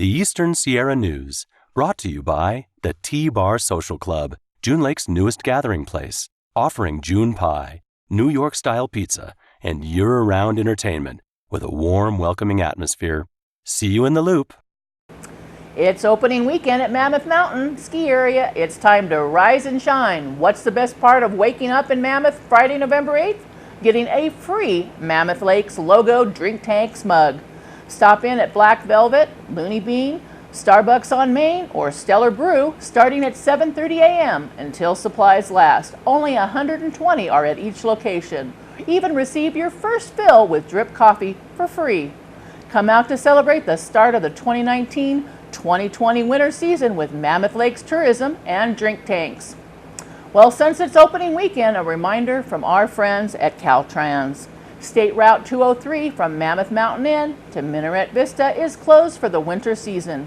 The Eastern Sierra News, brought to you by the T-Bar Social Club, June Lake's newest gathering place, offering June pie, New York-style pizza, and year-round entertainment with a warm, welcoming atmosphere. See you in the Loop. It's opening weekend at Mammoth Mountain ski area. It's time to rise and shine. What's the best part of waking up in Mammoth Friday, November 8th? Getting a free Mammoth Lakes logo drink tanks mug. Stop in at Black Velvet, Looney Bean, Starbucks on Main, or Stellar Brew starting at 7:30 a.m. until supplies last. Only 120 are at each location. Even receive your first fill with drip coffee for free. Come out to celebrate the start of the 2019-2020 winter season with Mammoth Lakes Tourism and drink tanks. Well, since it's opening weekend, a reminder from our friends at Caltrans. State Route 203 from Mammoth Mountain Inn to Minaret Vista is closed for the winter season.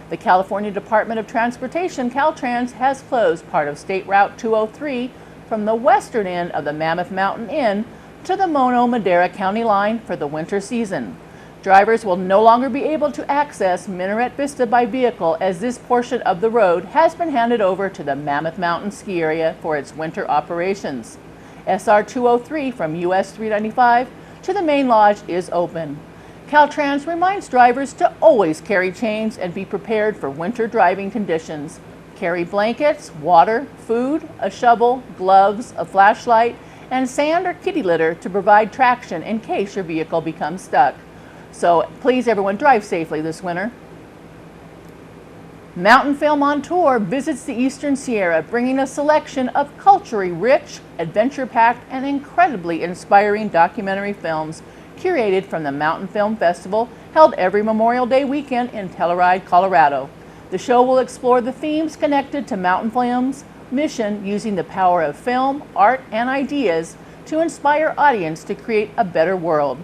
The California Department of Transportation, Caltrans, has closed part of State Route 203 from the western end of the Mammoth Mountain Inn to the Mono-Madera County line for the winter season. Drivers will no longer be able to access Minaret Vista by vehicle, as this portion of the road has been handed over to the Mammoth Mountain Ski Area for its winter operations. SR 203 from US 395 to the main lodge is open. Caltrans reminds drivers to always carry chains and be prepared for winter driving conditions. Carry blankets, water, food, a shovel, gloves, a flashlight, and sand or kitty litter to provide traction in case your vehicle becomes stuck. So please, everyone, drive safely this winter. Mountain Film on Tour visits the Eastern Sierra, bringing a selection of culturally rich, adventure-packed, and incredibly inspiring documentary films curated from the Mountain Film Festival held every Memorial Day weekend in Telluride, Colorado. The show will explore the themes connected to Mountain Film's mission, using the power of film, art, and ideas to inspire audience to create a better world.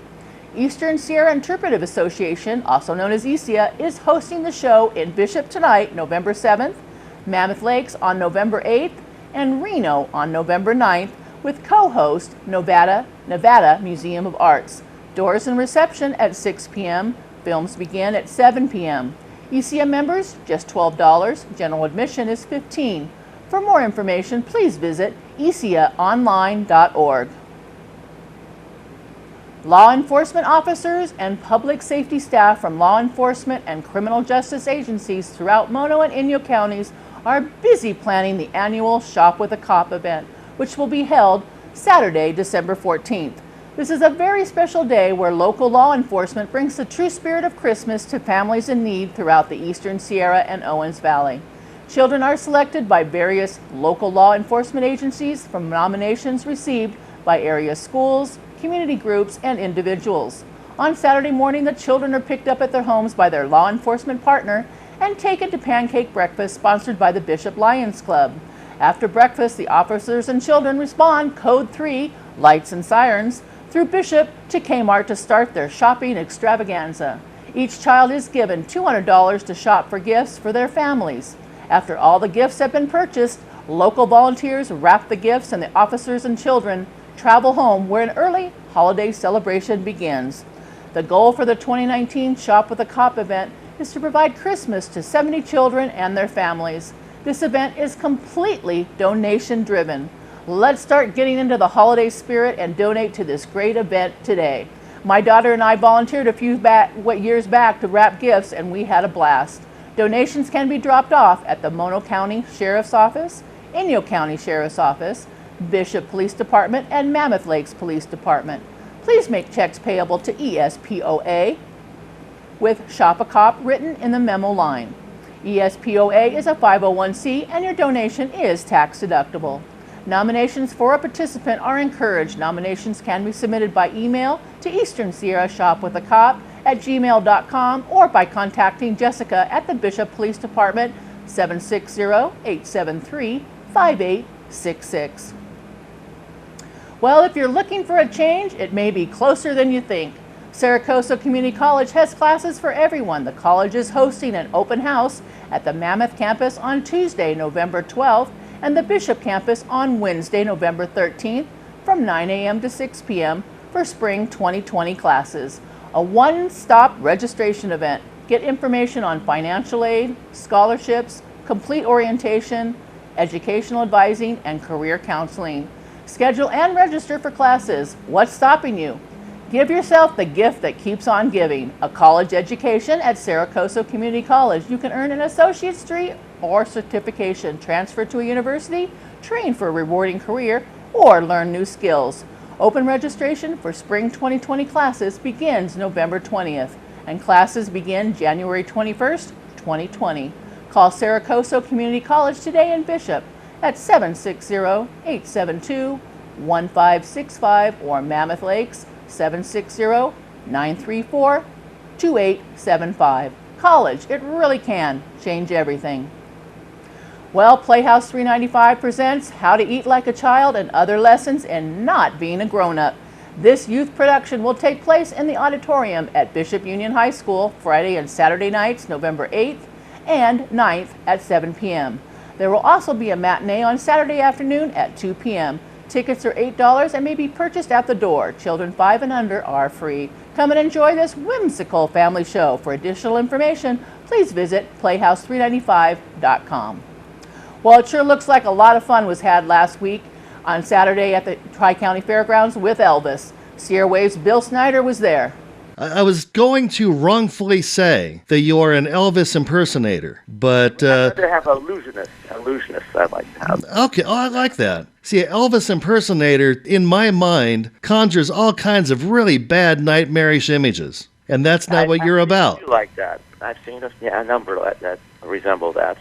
Eastern Sierra Interpretive Association, also known as ESIA, is hosting the show in Bishop tonight, November 7th, Mammoth Lakes on November 8th, and Reno on November 9th, with co-host Nevada Museum of Arts. Doors and reception at 6 p.m. Films begin at 7 p.m. ESIA members, just $12. General admission is $15. For more information, please visit esiaonline.org. Law enforcement officers and public safety staff from law enforcement and criminal justice agencies throughout Mono and Inyo counties are busy planning the annual Shop with a Cop event, which will be held Saturday, December 14th. This is a very special day where local law enforcement brings the true spirit of Christmas to families in need throughout the Eastern Sierra and Owens Valley. Children are selected by various local law enforcement agencies from nominations received by area schools, community groups, and individuals. On Saturday morning, the children are picked up at their homes by their law enforcement partner and taken to pancake breakfast sponsored by the Bishop Lions Club. After breakfast, the officers and children respond Code 3, Lights and Sirens, through Bishop to Kmart to start their shopping extravaganza. Each child is given $200 to shop for gifts for their families. After all the gifts have been purchased, local volunteers wrap the gifts and the officers and children travel home where an early holiday celebration begins. The goal for the 2019 Shop with a Cop event is to provide Christmas to 70 children and their families. This event is completely donation driven. Let's start getting into the holiday spirit and donate to this great event today. My daughter and I volunteered a few years back to wrap gifts, and we had a blast. Donations can be dropped off at the Mono County Sheriff's Office, Inyo County Sheriff's Office, Bishop Police Department, and Mammoth Lakes Police Department. Please make checks payable to ESPOA with Shop a Cop written in the memo line. ESPOA is a 501c and your donation is tax deductible. Nominations for a participant are encouraged. Nominations can be submitted by email to Eastern Sierra Shop with a Cop at gmail.com or by contacting Jessica at the Bishop Police Department 760-873-5866. Well, if you're looking for a change, it may be closer than you think. Saracosa Community College has classes for everyone. The college is hosting an open house at the Mammoth campus on Tuesday, November 12th, and the Bishop campus on Wednesday, November 13th, from 9 a.m. to 6 p.m. for spring 2020 classes. A one-stop registration event. Get information on financial aid, scholarships, complete orientation, educational advising, and career counseling. Schedule and register for classes. What's stopping you? Give yourself the gift that keeps on giving, a college education at Saracoso Community College. You can earn an associate's degree or certification, transfer to a university, train for a rewarding career, or learn new skills. Open registration for spring 2020 classes begins November 20th, and classes begin January 21st, 2020. Call Saracoso Community College today in Bishop at 760-872-1565 or Mammoth Lakes 760-934-2875. College, it really can change everything. Well, Playhouse 395 presents How to Eat Like a Child and Other Lessons in Not Being a Grown-Up. This youth production will take place in the auditorium at Bishop Union High School Friday and Saturday nights, November 8th and 9th at 7 p.m. There will also be a matinee on Saturday afternoon at 2 p.m. Tickets are $8 and may be purchased at the door. Children 5 and under are free. Come and enjoy this whimsical family show. For additional information, please visit playhouse395.com. Well, it sure looks like a lot of fun was had last week on Saturday at the Tri-County Fairgrounds with Elvis. Sierra Wave's Bill Snyder was there. I was going to wrongfully say that you're an Elvis impersonator, but... I'd rather have illusionist I'd like to have. Okay, I like that. See, Elvis impersonator, in my mind, conjures all kinds of really bad nightmarish images, and that's not what you're about. I do like that. I've seen a number that resemble that.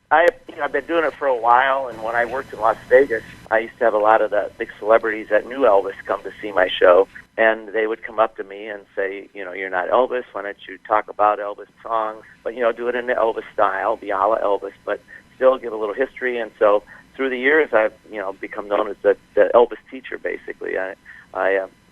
I've been doing it for a while, and when I worked in Las Vegas, I used to have a lot of the big celebrities that knew Elvis come to see my show, and they would come up to me and say, you're not Elvis, why don't you talk about Elvis songs, but, do it in the Elvis style, be a la Elvis, but still give a little history. And so through the years, I've, become known as the Elvis teacher, basically. I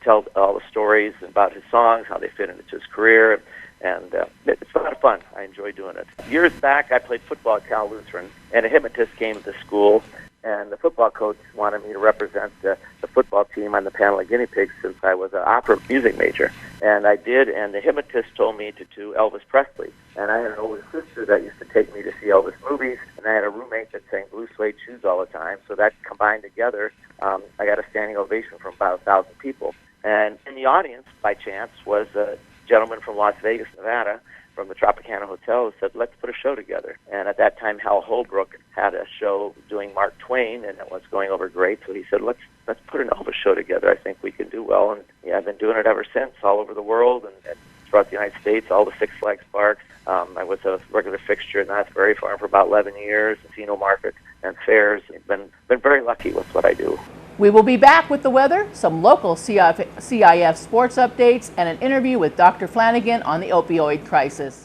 tell all the stories about his songs, how they fit into his career, and it's a lot of fun. I enjoy doing it. Years back, I played football at Cal Lutheran, and a hypnotist came to the school, and the football coach wanted me to represent the football team on the panel of guinea pigs since I was an opera music major. And I did, and the hypnotist told me to do Elvis Presley. And I had an older sister that used to take me to see Elvis movies, and I had a roommate that sang Blue Suede Shoes all the time. So that combined together, I got a standing ovation from about 1,000 people. And in the audience, by chance, was a gentleman from Las Vegas, Nevada, from the Tropicana Hotel, who said, let's put a show together. And at that time, Hal Holbrook had a show doing Mark Twain, and it was going over great. So he said, let's put an Elvis show together. I think we can do well. And I've been doing it ever since, all over the world and throughout the United States, all the Six Flags parks. I was a regular fixture in Knott's Berry Farm for about 11 years, Casino Market and fairs. I've been very lucky with what I do. We will be back with the weather, some local CIF sports updates, and an interview with Dr. Flanagan on the opioid crisis.